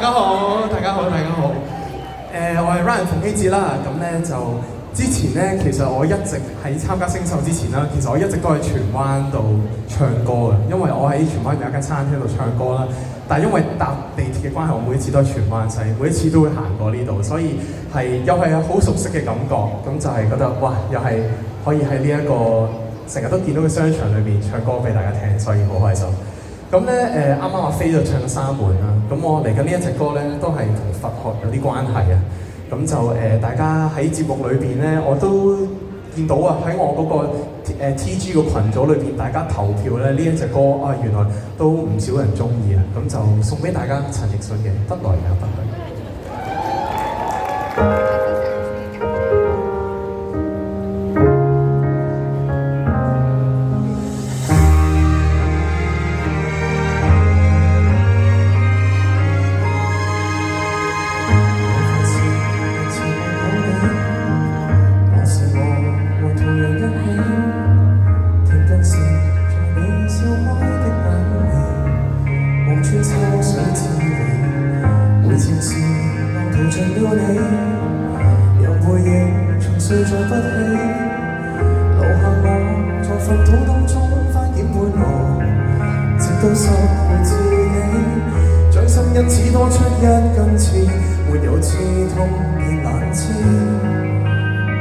家好，大家好，大家好。我係 Ryan 馮希哲啦。咁咧就之前咧，其實我一直喺參加星秀之前啦，其實我一直都喺荃灣度唱歌嘅，因為我喺荃灣有一間餐廳度唱歌啦。但係因為搭地鐵嘅關係，我每一次都喺荃灣仔，每一次都會行過呢度，所以又係好熟悉嘅感覺。咁就係覺得哇，又係可以喺呢一個成日都見到嘅商場裏邊唱歌俾大家聽，所以好開心。咁咧啱啱阿飛就唱咗三門啦，咁我嚟緊呢一隻歌咧都係同佛學有啲關係啊。咁就大家喺節目裏邊咧，我都見到啊，喺我嗰個TG 個群組裏邊，大家投票咧呢一隻歌啊，原來都唔少人中意啊。咁就送俾大家陳奕迅嘅《得來也不許》。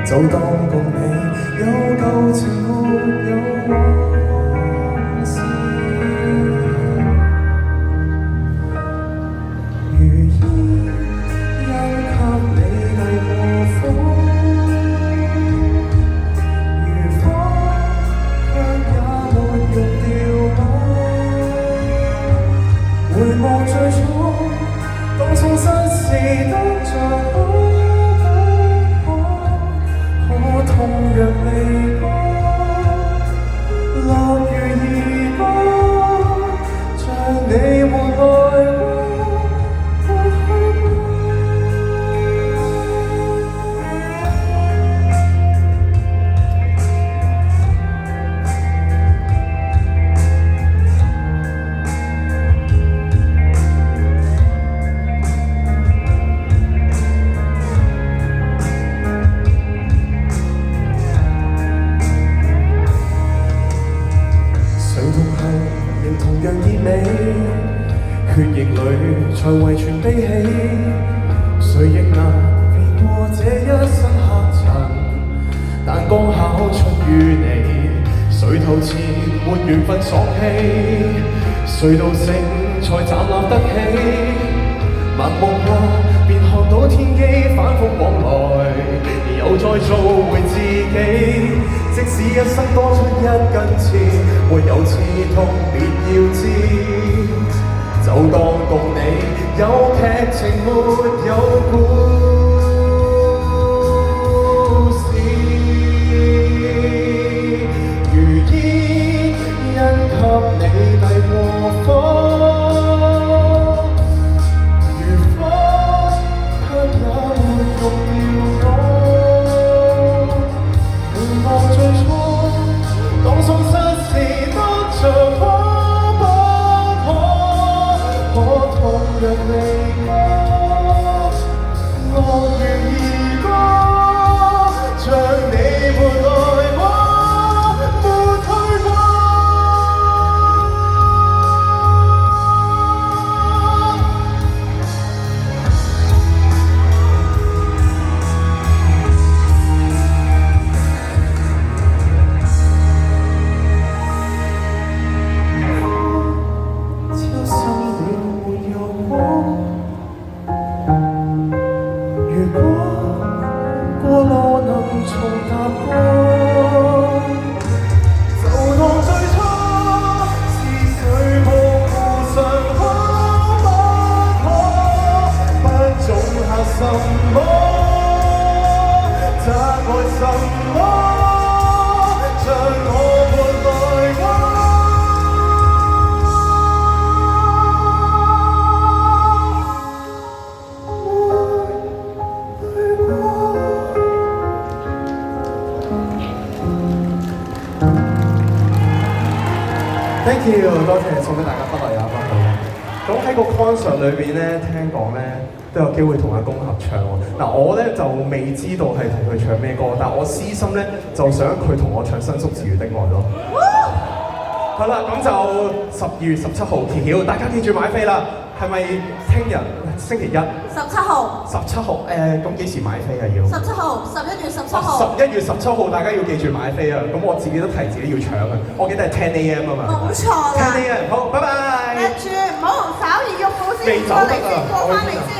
就當共你有舊情沒有往事，如煙因給你遞過火，如火卻也沒用掉我。回望最初，當錯失時得着我。痛若離歌，樂如兒歌，像你沒愛過，沒去過。血液裏才遺傳悲喜，誰亦難避過這一生黑塵。但剛巧出於你，誰頭前沒緣分喪氣，誰道成才站立得起。盲目過便看到天機，反覆往來，又再做回自己。即使一生多出一根刺，沒有刺痛別要知。就當共你有劇情沒有故事，如煙因給你遞過火，如火卻也沒用掉我。回望最初，當喪失時得着我。若離歌，樂如兒歌，像你沒愛過，沒去過。Thank you， 多謝送俾大家得來也不許。咁喺喺個 concert 裏邊咧，聽講咧都有機會同阿公合唱喎。嗱，我咧就未知道係同佢唱咩歌，但我私心咧就想佢同我唱《新宿自如的愛》咯。好啦，咁就12月17號揭曉，大家記住買飛啦。係咪聽日星期一？17號。17號咁幾時買飛啊？要17號，11月17號。11月17號，大家要記住買飛啊！咁我自己都提自己要搶啊！我記得係10 AM 啊嘛。冇錯啦。10 AM，好，拜拜。記住唔好稍而喐股先，過嚟先，過翻嚟先。